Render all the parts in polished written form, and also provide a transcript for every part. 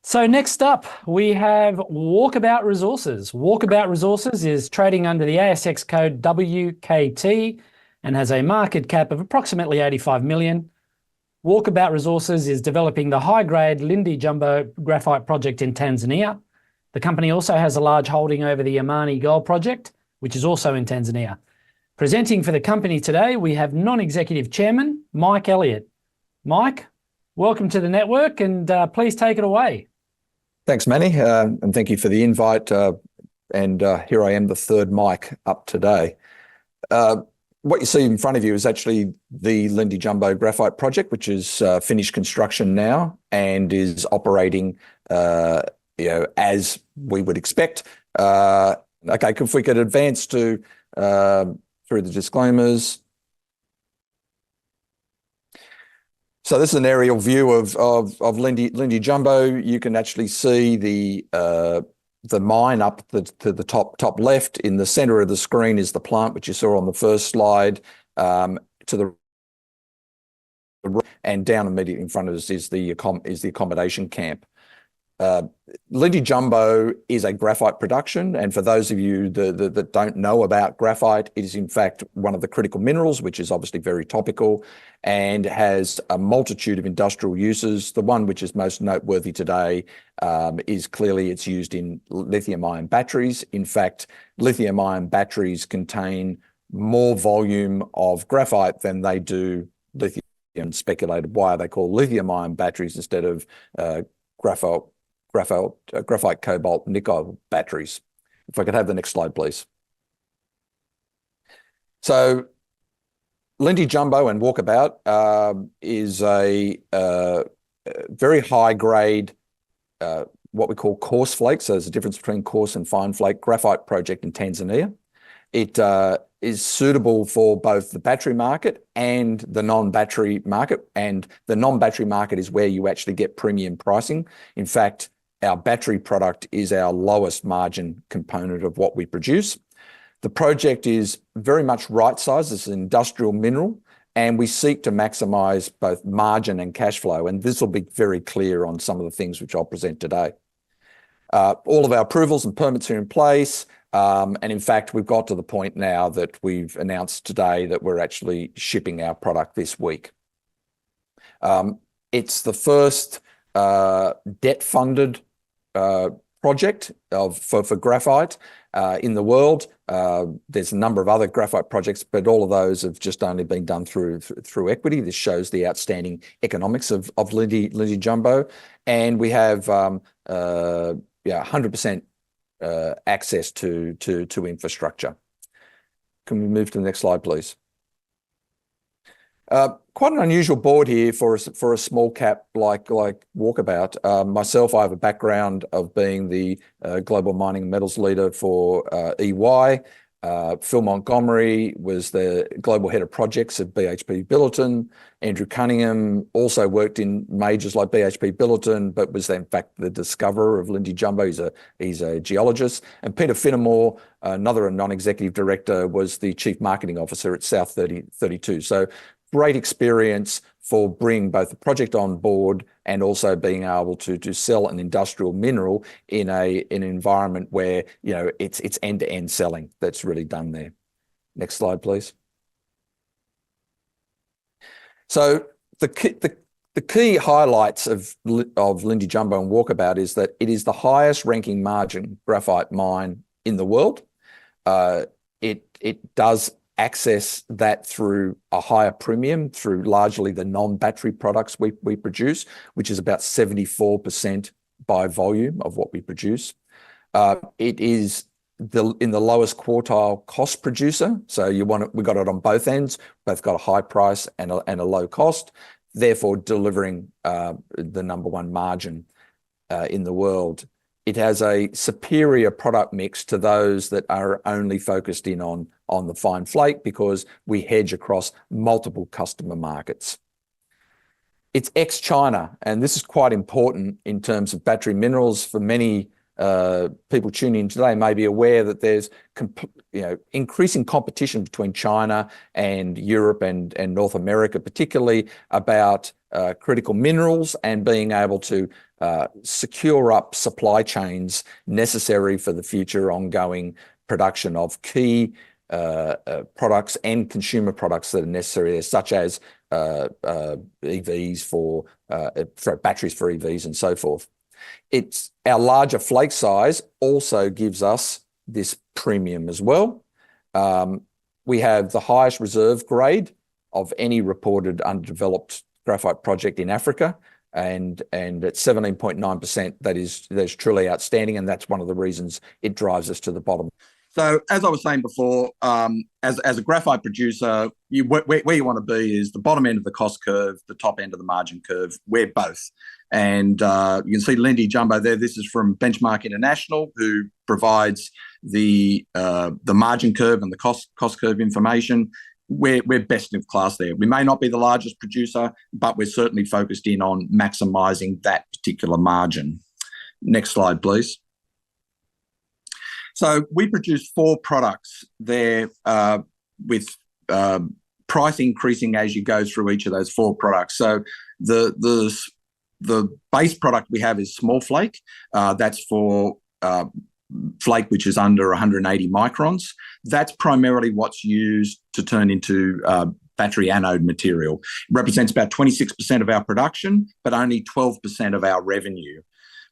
So next up, we have Walkabout Resources. Walkabout Resources is trading under the ASX code WKT and has a market cap of approximately 85 million. Walkabout Resources is developing the high-grade Lindi Jumbo graphite project in Tanzania. The company also has a large holding over the Amani Gold project, which is also in Tanzania. Presenting for the company today, we have non-executive chairman, Mike Elliott. Mike, welcome to the network and please take it away. Thanks, Manny, and thank you for the invite. Here I am, the third mic up today. What you see in front of you is actually the Lindi Jumbo graphite project, which is finished construction now and is operating, as we would expect. Okay, if we could advance to through the disclaimers. So this is an aerial view of Lindi Jumbo. You can actually see the mine up to the top left. In the centre of the screen is the plant, which you saw on the first slide. To the and down immediately in front of us is the accommodation camp. Lindi Jumbo is a graphite production, and for those of you that don't know about graphite, it is in fact one of the critical minerals, which is obviously very topical and has a multitude of industrial uses. The one which is most noteworthy today is clearly it's used in lithium-ion batteries. In fact, lithium-ion batteries contain more volume of graphite than they do lithium. Speculated why are they called lithium-ion batteries instead of graphite, cobalt, nickel batteries. If I could have the next slide, please. So Lindi Jumbo and Walkabout is a very high grade, what we call coarse flake. So there's a difference between coarse and fine flake graphite project in Tanzania. It is suitable for both the battery market and the non-battery market. And the non-battery market is where you actually get premium pricing. In fact, our battery product is our lowest margin component of what we produce. The project is very much right-sized. It's an industrial mineral, and we seek to maximise both margin and cash flow. And this will be very clear on some of the things which I'll present today. All of our approvals and permits are in place. And in fact, we've got to the point now that we've announced today that we're actually shipping our product this week. It's the first debt-funded project for graphite in the world. There's a number of other graphite projects, but all of those have just only been done through equity. This shows the outstanding economics of Lindi Jumbo, and we have 100% access to infrastructure. Can we move to the next slide, please? Quite an unusual board here for a small cap like Walkabout. Myself, I have a background of being the global mining and metals leader for EY. Phil Montgomery was the global head of projects at BHP Billiton. Andrew Cunningham also worked in majors like BHP Billiton, but was in fact the discoverer of Lindi Jumbo. He's a geologist. And Peter Finnemore, another non-executive director, was the chief marketing officer at South 32. So great experience for bringing both the project on board and also being able to sell an industrial mineral in an environment where it's end-to-end selling that's really done there. Next slide, please. So the key highlights of Lindi Jumbo and Walkabout is that it is the highest ranking margin graphite mine in the world. It does access that through a higher premium through largely the non-battery products we produce, which is about 74% by volume of what we produce. It is in the lowest quartile cost producer. So we got it on both ends, both got a high price and a low cost, therefore delivering the number one margin in the world. It has a superior product mix to those that are only focused in on the fine flake because we hedge across multiple customer markets. It's ex-China, and this is quite important in terms of battery minerals. For many people tuning in today may be aware that there's increasing competition between China and Europe and North America, particularly about critical minerals and being able to secure up supply chains necessary for the future ongoing production of key products and consumer products that are necessary, such as EVs for batteries for EVs and so forth. It's our larger flake size also gives us this premium as well. We have the highest reserve grade of any reported underdeveloped graphite project in Africa, and at 17.9%, that is truly outstanding, and that's one of the reasons it drives us to the bottom. So, as I was saying before, as a graphite producer, where you want to be is the bottom end of the cost curve, the top end of the margin curve. We're both. And you can see Lindy Jumbo there. This is from Benchmark International, who provides the margin curve and the cost curve information. We're best in class there. We may not be the largest producer, but we're certainly focused in on maximising that particular margin. Next slide, please. So we produce 4 products there with price increasing as you go through each of those 4 products. So the base product we have is small flake. That's for flake which is under 180 microns. That's primarily what's used to turn into battery anode material. It represents about 26% of our production, but only 12% of our revenue.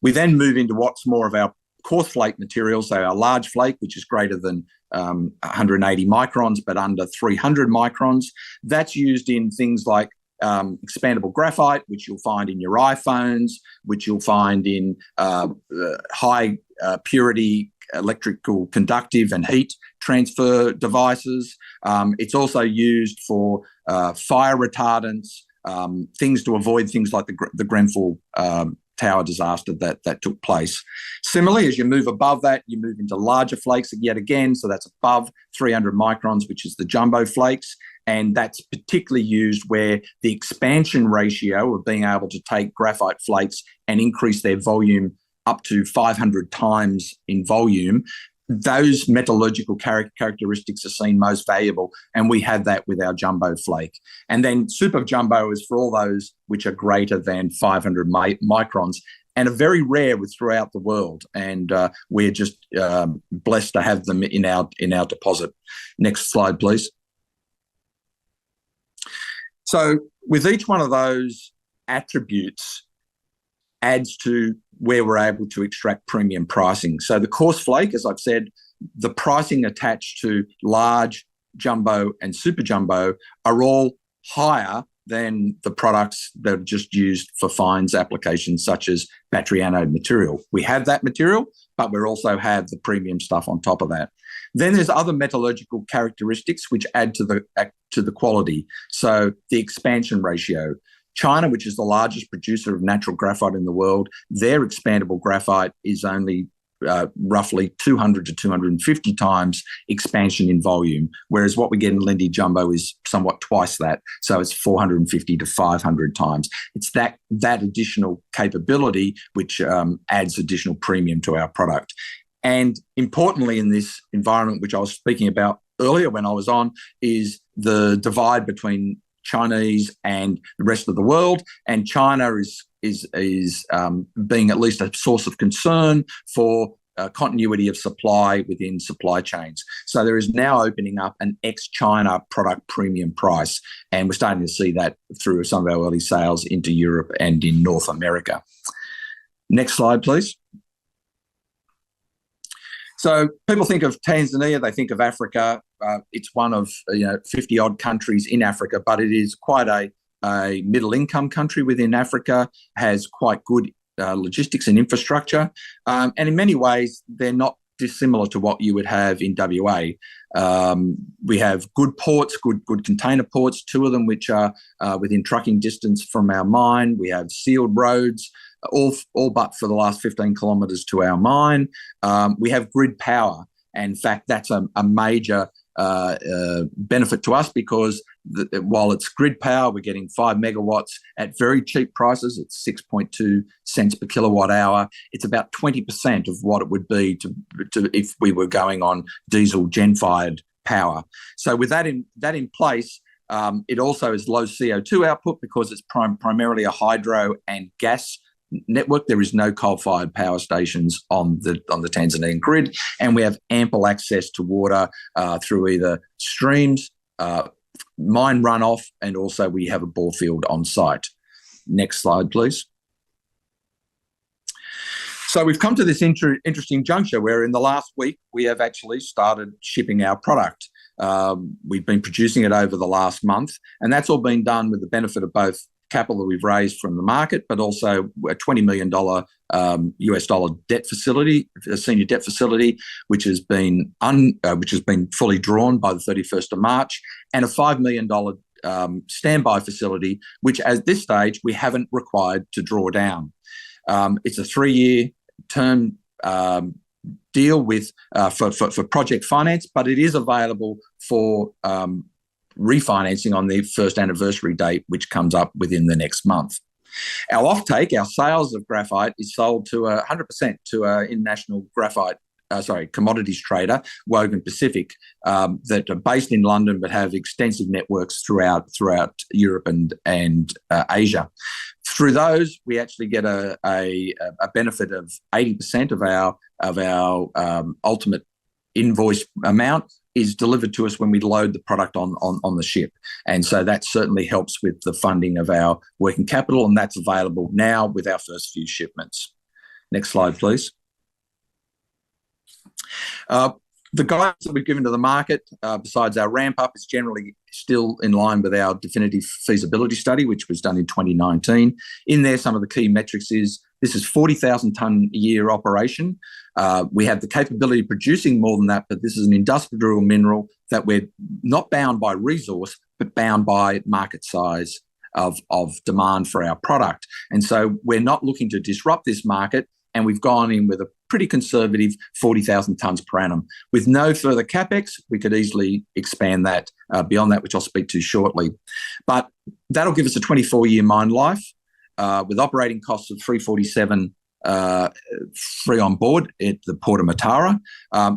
We then move into what's more of our coarse flake materials, so our large flake, which is greater than 180 microns, but under 300 microns. That's used in things like expandable graphite, which you'll find in your iPhones, which you'll find in high purity electrical conductive and heat transfer devices. It's also used for fire retardants, things to avoid things like the Grenfell Tower disaster that took place. Similarly, as you move above that, you move into larger flakes yet again. So that's above 300 microns, which is the jumbo flakes. And that's particularly used where the expansion ratio of being able to take graphite flakes and increase their volume up to 500 times in volume, those metallurgical characteristics are seen most valuable, and we have that with our jumbo flake. And then super jumbo is for all those which are greater than 500 microns and are very rare throughout the world. And we're just blessed to have them in our deposit. Next slide, please. So with each one of those attributes adds to where we're able to extract premium pricing. So the coarse flake, as I've said, the pricing attached to large, jumbo and super jumbo are all higher than the products that are just used for fines applications such as battery anode material. We have that material, but we also have the premium stuff on top of that. Then there's other metallurgical characteristics which add to the quality. So the expansion ratio. China, which is the largest producer of natural graphite in the world, their expandable graphite is only roughly 200 to 250 times expansion in volume, whereas what we get in Lindy Jumbo is somewhat twice that. So it's 450 to 500 times. It's that additional capability which adds additional premium to our product. And importantly, in this environment, which I was speaking about earlier when I was on, is the divide between Chinese and the rest of the world. And China is being at least a source of concern for continuity of supply within supply chains. So there is now opening up an ex-China product premium price, and we're starting to see that through some of our early sales into Europe and in North America. Next slide, please. So people think of Tanzania, they think of Africa. It's one of 50 odd countries in Africa, but it is quite a middle income country within Africa, has quite good logistics and infrastructure. And in many ways, they're not dissimilar to what you would have in WA. We have good ports, good container ports, 2 of them which are within trucking distance from our mine. We have sealed roads, all but for the last 15 kilometres to our mine. We have grid power. And in fact, that's a major benefit to us because while it's grid power, we're getting 5 megawatts at very cheap prices. It's 6.2 cents per kilowatt hour. It's about 20% of what it would be to if we were going on diesel gen-fired power. So with that in place, it also is low CO2 output because it's primarily a hydro and gas network. There is no coal-fired power stations on the Tanzanian grid, and we have ample access to water through either streams, mine runoff, and also we have a bore field on site. Next slide, please. So we've come to this interesting juncture where in the last week we have actually started shipping our product. We've been producing it over the last month, and that's all been done with the benefit of both capital that we've raised from the market, but also a $20 million US dollar debt facility, a senior debt facility, which has been fully drawn by the 31st of March, and a $5 million standby facility, which at this stage we haven't required to draw down. It's a 3-year term deal with for project finance, but it is available for refinancing on the first anniversary date, which comes up within the next month. Our offtake, our sales of graphite, is sold to 100% to an international commodities trader, Wogan Pacific, that are based in London but have extensive networks throughout Europe and Asia. Through those, we actually get a benefit of 80% of our ultimate invoice amount is delivered to us when we load the product on the ship. And so that certainly helps with the funding of our working capital, and that's available now with our first few shipments. Next slide, please. The guidance that we've given to the market, besides our ramp up, is generally still in line with our definitive feasibility study, which was done in 2019. In there, some of the key metrics is this is 40,000 tonne a year operation. We have the capability of producing more than that, but this is an industrial mineral that we're not bound by resource, but bound by market size of demand for our product. And so we're not looking to disrupt this market, and we've gone in with a pretty conservative 40,000 tonnes per annum. With no further capex, we could easily expand that beyond that, which I'll speak to shortly. But that'll give us a 24-year mine life with operating costs of $347 free on board at the Port of Mtara.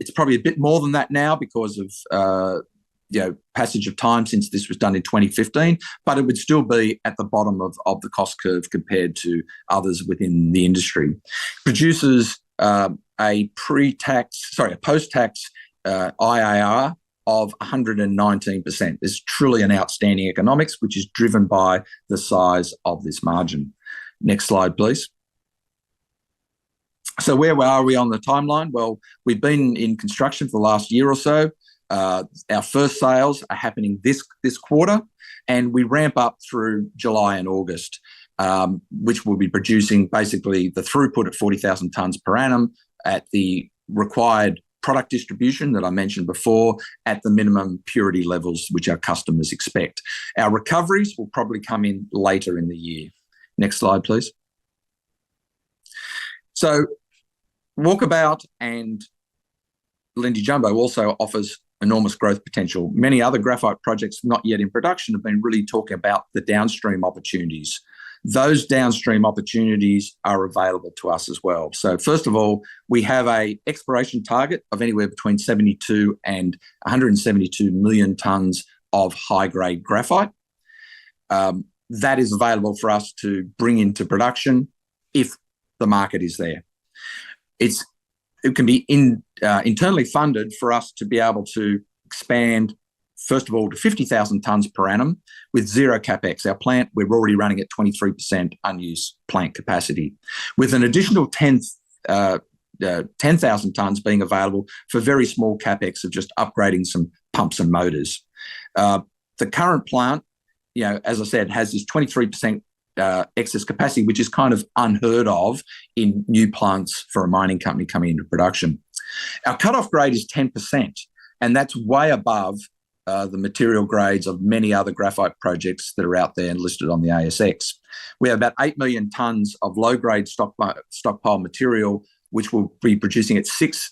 It's probably a bit more than that now because of passage of time since this was done in 2015, but it would still be at the bottom of the cost curve compared to others within the industry. Produces a post-tax IAR of 119%. It's truly an outstanding economics, which is driven by the size of this margin. Next slide, please. So where are we on the timeline? Well, we've been in construction for the last year or so. Our first sales are happening this quarter, and we ramp up through July and August, which will be producing basically the throughput at 40,000 tonnes per annum at the required product distribution that I mentioned before at the minimum purity levels which our customers expect. Our recoveries will probably come in later in the year. Next slide, please. So Walkabout and Lindy Jumbo also offers enormous growth potential. Many other graphite projects not yet in production have been really talking about the downstream opportunities. Those downstream opportunities are available to us as well. So first of all, we have an exploration target of anywhere between 72 and 172 million tonnes of high-grade graphite. That is available for us to bring into production if the market is there. It can be internally funded for us to be able to expand, first of all, to 50,000 tonnes per annum with zero capex. Our plant, we're already running at 23% unused plant capacity, with an additional 10,000 tonnes being available for very small capex of just upgrading some pumps and motors. The current plant, as I said, has this 23% excess capacity, which is kind of unheard of in new plants for a mining company coming into production. Our cutoff grade is 10%, and that's way above the material grades of many other graphite projects that are out there and listed on the ASX. We have about 8 million tonnes of low-grade stockpile material, which will be producing at 6%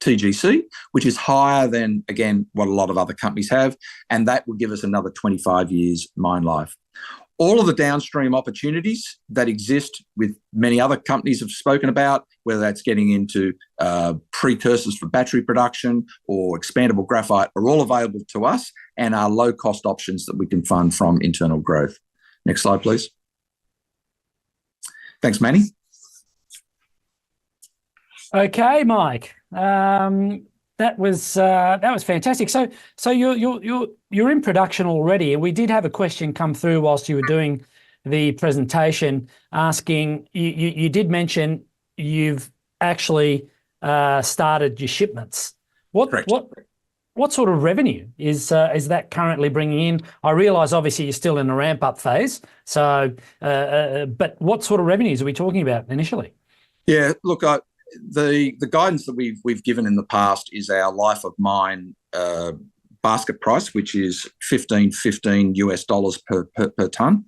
TGC, which is higher than, again, what a lot of other companies have, and that will give us another 25 years mine life. All of the downstream opportunities that exist with many other companies have spoken about, whether that's getting into precursors for battery production or expandable graphite, are all available to us and are low-cost options that we can fund from internal growth. Next slide, please. Thanks, Manny. Okay, Mike. That was fantastic. So you're in production already, and we did have a question come through whilst you were doing the presentation, asking you did mention you've actually started your shipments. Correct. What sort of revenue is that currently bringing in? I realise obviously you're still in the ramp up phase. So, but what sort of revenues are we talking about initially? Yeah, look, the guidance that we've given in the past is our life of mine basket price, which is $15 per ton,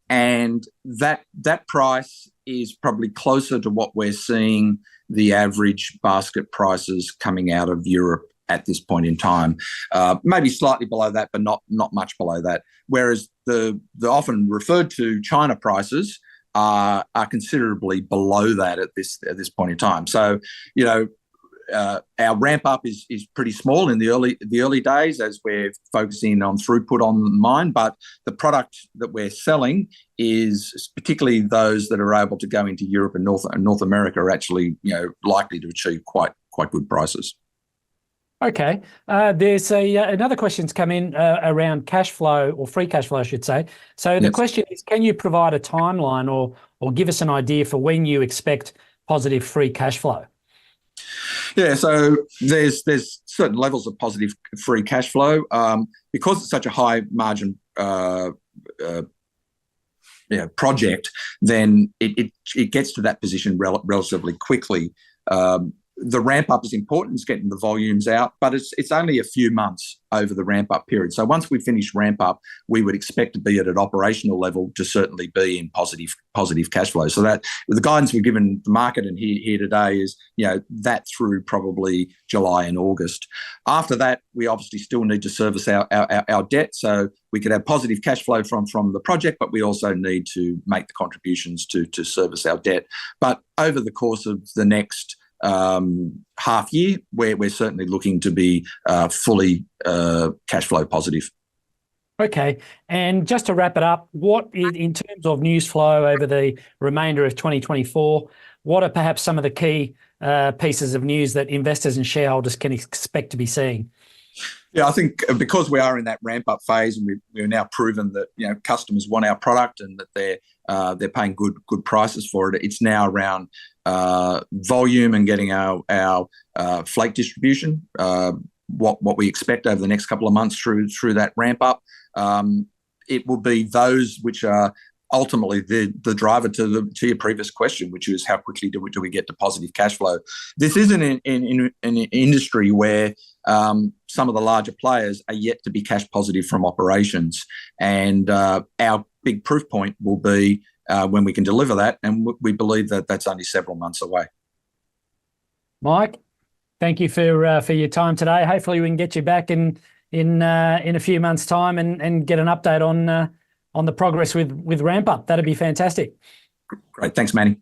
and that price is probably closer to what we're seeing the average basket prices coming out of Europe at this point in time. Maybe slightly below that, but not much below that. Whereas the often referred to China prices are considerably below that at this point in time. So, you know, our ramp up is pretty small in the early days as we're focusing on throughput on mine, but the product that we're selling is particularly those that are able to go into Europe and North America are actually, you know, likely to achieve quite good prices. Okay. There's another question's come in around cash flow, or free cash flow, I should say. So the question is, can you provide a timeline or give us an idea for when you expect positive free cash flow? Yeah, so there's certain levels of positive free cash flow because it's such a high margin project. Then it gets to that position relatively quickly. The ramp up is important, it's getting the volumes out, but it's only a few months over the ramp up period. So once we finish ramp up, we would expect to be at an operational level to certainly be in positive cash flow. So that the guidance we've given the market and here today is, you know, that through probably July and August. After that, we obviously still need to service our debt. So we could have positive cash flow from the project, but we also need to make the contributions to service our debt. But over the course of the next half year, we're certainly looking to be fully cash flow positive. Okay, and just to wrap it up, what is, in terms of news flow over the remainder of 2024, what are perhaps some of the key pieces of news that investors and shareholders can expect to be seeing? Yeah, I think because we are in that ramp up phase, and we've now proven that, you know, customers want our product and that they're paying good prices for it. It's now around volume and getting our flake distribution. What we expect over the next couple of months through that ramp up, it will be those which are ultimately the driver to your previous question, which is how quickly do we get to positive cash flow. This isn't in an industry where some of the larger players are yet to be cash positive from operations, and our big proof point will be when we can deliver that, and we believe that that's only several months away. Mike, thank you for your time today. Hopefully we can get you back in a few months' time and get an update on the progress with ramp up. That'd be fantastic. Great, thanks, Manny.